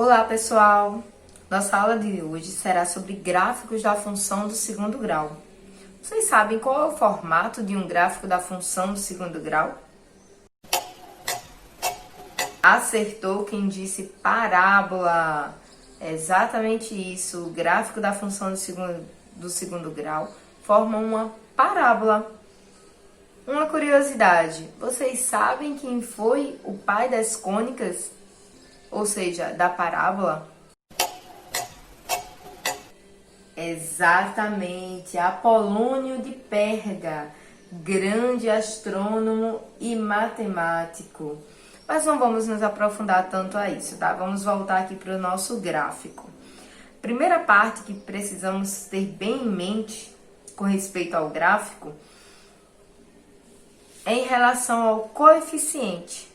Olá, pessoal! Nossa aula de hoje será sobre gráficos da função do segundo grau. Vocês sabem qual é o formato de um gráfico da função do segundo grau? Acertou quem disse parábola! É exatamente isso, o gráfico da função do segundo grau forma uma parábola. Uma curiosidade, vocês sabem quem foi o pai das cônicas? Ou seja, da parábola? Exatamente, Apolônio de Pérga, grande astrônomo e matemático. Mas não vamos nos aprofundar tanto a isso, tá? Vamos voltar aqui para o nosso gráfico. Primeira parte que precisamos ter bem em mente com respeito ao gráfico é em relação ao coeficiente.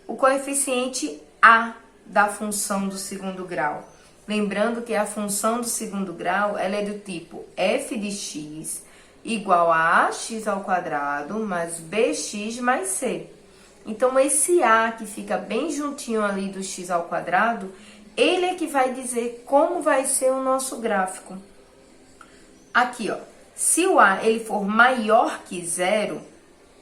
O coeficiente A da função do segundo grau. Lembrando que a função do segundo grau ela é do tipo f de x igual a ax ao quadrado mais bx mais c. Então, esse a que fica bem juntinho ali do x ao quadrado, ele é que vai dizer como vai ser o nosso gráfico. Aqui, ó, se o a ele for maior que zero,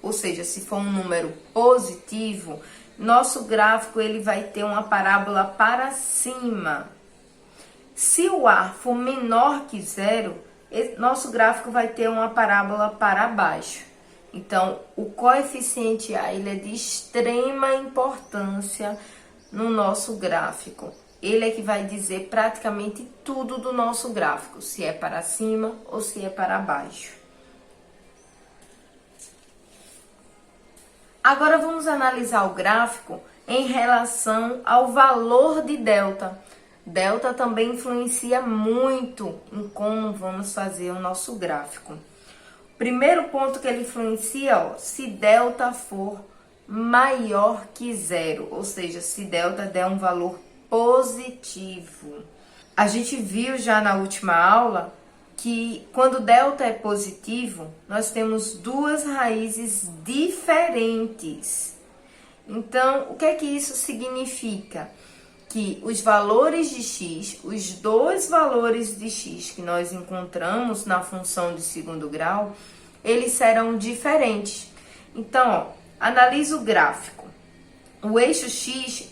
ou seja, se for um número positivo, nosso gráfico ele vai ter uma parábola para cima. Se o a for menor que zero, nosso gráfico vai ter uma parábola para baixo. Então, o coeficiente a ele é de extrema importância no nosso gráfico. Ele é que vai dizer praticamente tudo do nosso gráfico, se é para cima ou se é para baixo. Agora vamos analisar o gráfico em relação ao valor de delta. Delta também influencia muito em como vamos fazer o nosso gráfico. Primeiro ponto que ele influencia, ó, se delta for maior que zero, ou seja, se delta der um valor positivo. A gente viu já na última aula que quando delta é positivo, nós temos duas raízes diferentes. Então, o que é que isso significa? Que os valores de x, os dois valores de x que nós encontramos na função de segundo grau, eles serão diferentes. Então, ó, analisa o gráfico. O eixo x,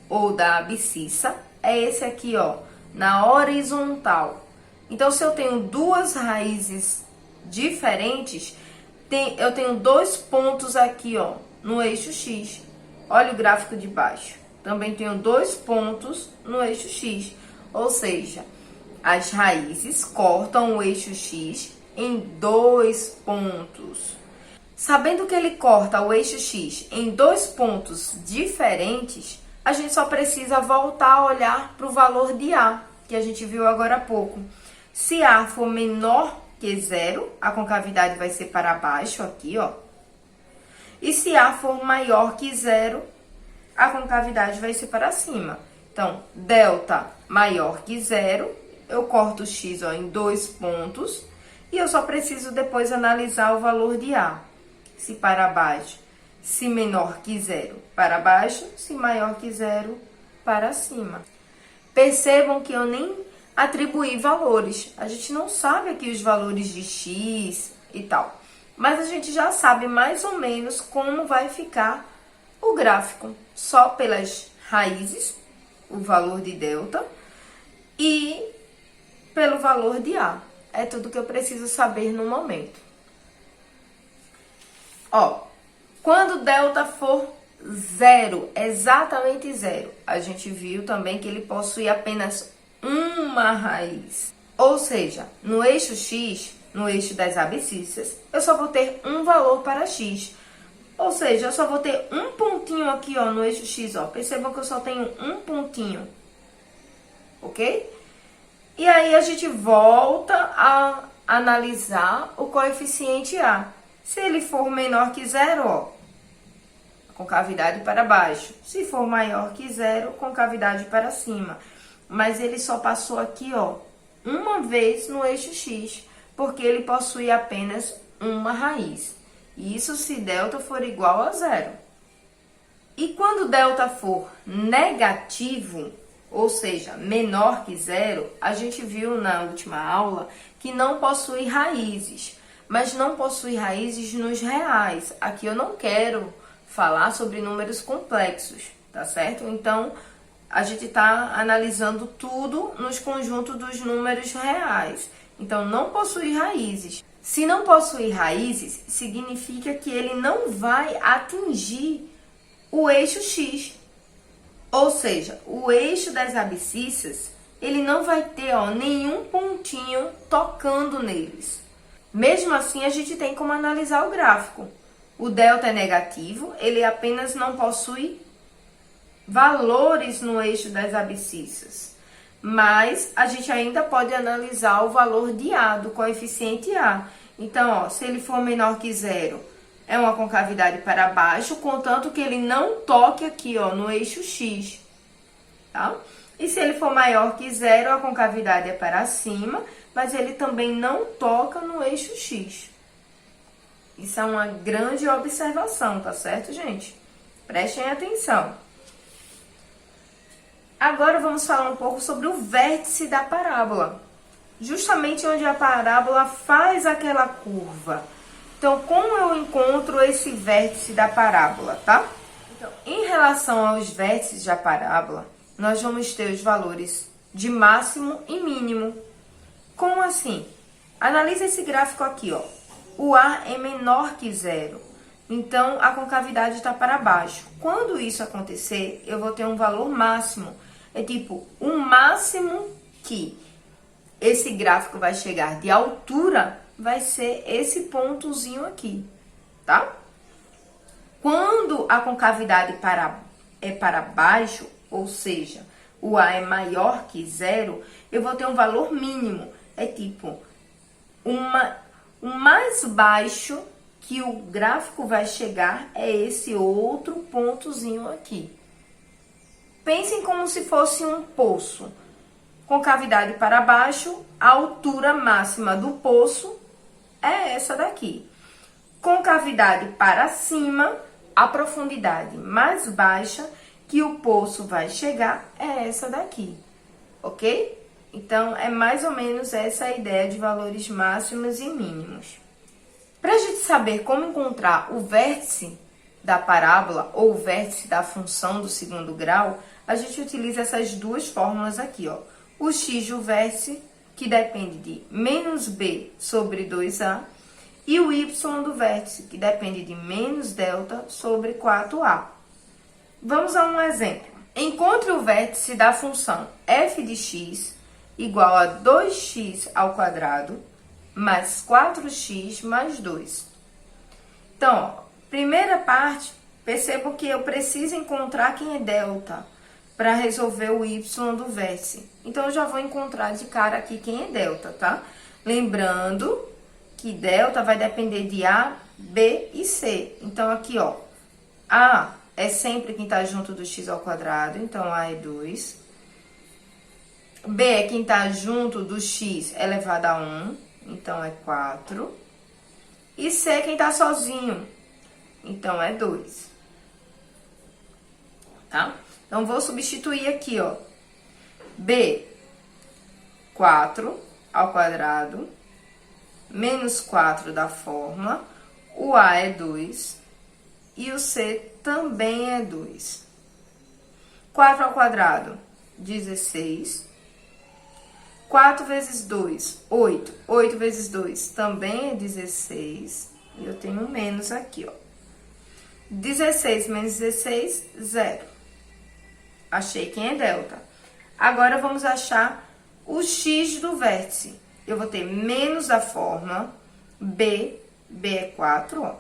ou da abscissa, é esse aqui, ó, na horizontal. Então, se eu tenho duas raízes diferentes, eu tenho dois pontos aqui, ó, no eixo x. Olha o gráfico de baixo. Também tenho dois pontos no eixo x, ou seja, as raízes cortam o eixo x em dois pontos. Sabendo que ele corta o eixo x em dois pontos diferentes, a gente só precisa voltar a olhar para o valor de a, que a gente viu agora há pouco. Se a for menor que zero, a concavidade vai ser para baixo aqui, ó. E se a for maior que zero, a concavidade vai ser para cima. Então, delta maior que zero, eu corto o x, ó, em dois pontos e eu só preciso depois analisar o valor de a. Se para baixo, se menor que zero, para baixo, se maior que zero, para cima. Percebam que eu nem atribuí valores. A gente não sabe aqui os valores de x e tal, mas a gente já sabe mais ou menos como vai ficar o gráfico, só pelas raízes, o valor de delta, e pelo valor de a. É tudo que eu preciso saber no momento. Ó, quando delta for zero, exatamente zero, a gente viu também que ele possui apenas uma raiz. Ou seja, no eixo x, no eixo das abscissas, eu só vou ter um valor para x. Ou seja, eu só vou ter um pontinho aqui, ó, no eixo x, ó. Percebam que eu só tenho um pontinho, ok? E aí, a gente volta a analisar o coeficiente a. Se ele for menor que zero, ó, concavidade para baixo. Se for maior que zero, concavidade para cima. Mas ele só passou aqui, ó, uma vez no eixo x, porque ele possui apenas uma raiz. Isso se delta for igual a zero. E quando delta for negativo, ou seja, menor que zero, a gente viu na última aula que não possui raízes, mas não possui raízes nos reais. Aqui eu não quero falar sobre números complexos, tá certo? Então, a gente está analisando tudo nos conjuntos dos números reais. Então, não possui raízes. Se não possuir raízes, significa que ele não vai atingir o eixo X. Ou seja, o eixo das abscissas, ele não vai ter nenhum pontinho tocando neles. Mesmo assim, a gente tem como analisar o gráfico. O delta é negativo, ele apenas não possui valores no eixo das abscissas. Mas a gente ainda pode analisar o valor de A, do coeficiente A. Então, se ele for menor que zero, é uma concavidade para baixo, contanto que ele não toque aqui, no eixo X, tá? E se ele for maior que zero, a concavidade é para cima, mas ele também não toca no eixo X. Isso é uma grande observação, tá certo, gente? Prestem atenção. Agora vamos falar um pouco sobre o vértice da parábola. Justamente onde a parábola faz aquela curva. Então, como eu encontro esse vértice da parábola, tá? Então, em relação aos vértices da parábola, nós vamos ter os valores de máximo e mínimo. Como assim? Analisa esse gráfico aqui, ó. O A é menor que zero, então a concavidade está para baixo. Quando isso acontecer, eu vou ter um valor máximo. É tipo, o máximo que esse gráfico vai chegar de altura vai ser esse pontozinho aqui, tá? Quando a concavidade é para baixo, ou seja, o A é maior que zero, eu vou ter um valor mínimo. É tipo, o mais baixo que o gráfico vai chegar é esse outro pontozinho aqui. Pensem como se fosse um poço. Concavidade para baixo, a altura máxima do poço é essa daqui. Concavidade para cima, a profundidade mais baixa que o poço vai chegar é essa daqui, ok? Então, é mais ou menos essa a ideia de valores máximos e mínimos. Para a gente saber como encontrar o vértice da parábola ou o vértice da função do segundo grau, a gente utiliza essas duas fórmulas aqui, ó. O x do vértice, que depende de menos b sobre 2a, e o y do vértice, que depende de menos delta sobre 4a. Vamos a um exemplo. Encontre o vértice da função f de x igual a 2x ao quadrado mais 4x mais 2. Então, ó, primeira parte, percebam que eu preciso encontrar quem é delta para resolver o y do vértice. Então, eu já vou encontrar de cara aqui quem é delta, tá? Lembrando que delta vai depender de A, B e C. Então, aqui, ó, A é sempre quem está junto do x ao quadrado, então A é 2. B é quem está junto do x elevado a 1, então é 4. E C é quem está sozinho, então é 2. Tá? Então, vou substituir aqui, ó. B, 4 ao quadrado, menos 4 da fórmula. O A é 2 e o C também é 2. 4 ao quadrado, 16. 4 vezes 2, 8. 8 vezes 2 também é 16. E eu tenho um menos aqui, ó. 16 menos 16, 0. Achei quem é delta. Agora, vamos achar o x do vértice. Eu vou ter menos a fórmula B é 4, ó.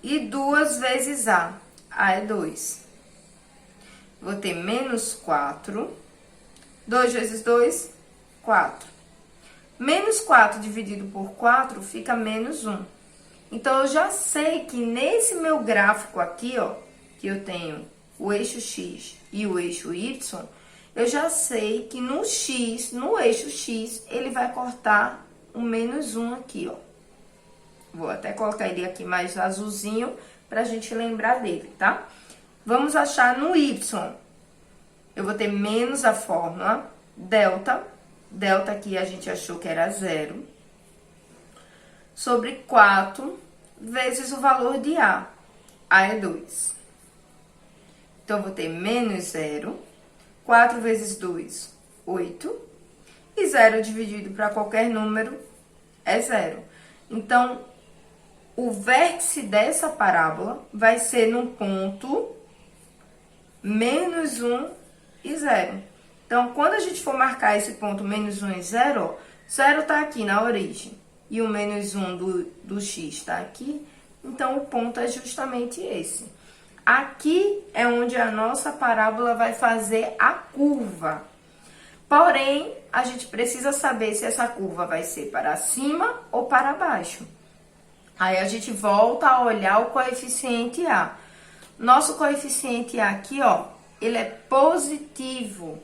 E 2 vezes A é 2. Vou ter menos 4. 2 vezes 2, 4. Menos 4 dividido por 4 fica menos 1. Então, eu já sei que nesse meu gráfico aqui, ó, que eu tenho o eixo X e o eixo Y, eu já sei que no eixo X, ele vai cortar o menos 1 aqui, ó. Vou até colocar ele aqui mais azulzinho pra gente lembrar dele, tá? Vamos achar no y. Eu vou ter menos a fórmula delta. Delta aqui a gente achou que era 0. Sobre 4 vezes o valor de A. A é 2. Então, eu vou ter menos 0. 4 vezes 2, 8. E 0 dividido para qualquer número é 0. Então, o vértice dessa parábola vai ser no ponto menos 1 e 0. Então, quando a gente for marcar esse ponto menos 1 e 0, ó, 0 está aqui na origem e o menos 1 do x está aqui, então o ponto é justamente esse. Aqui é onde a nossa parábola vai fazer a curva. Porém, a gente precisa saber se essa curva vai ser para cima ou para baixo. Aí a gente volta a olhar o coeficiente A. Nosso coeficiente A aqui, ó, ele é positivo,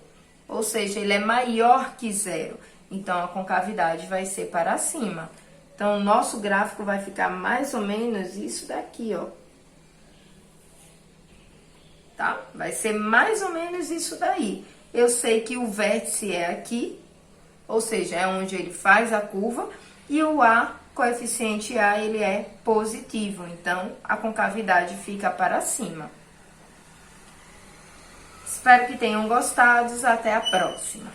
ou seja, ele é maior que 0. Então, a concavidade vai ser para cima. Então, o nosso gráfico vai ficar mais ou menos isso daqui, ó. Tá? Vai ser mais ou menos isso daí. Eu sei que o vértice é aqui, ou seja, é onde ele faz a curva, e o A, coeficiente A, ele é positivo, então a concavidade fica para cima. Espero que tenham gostado, até a próxima.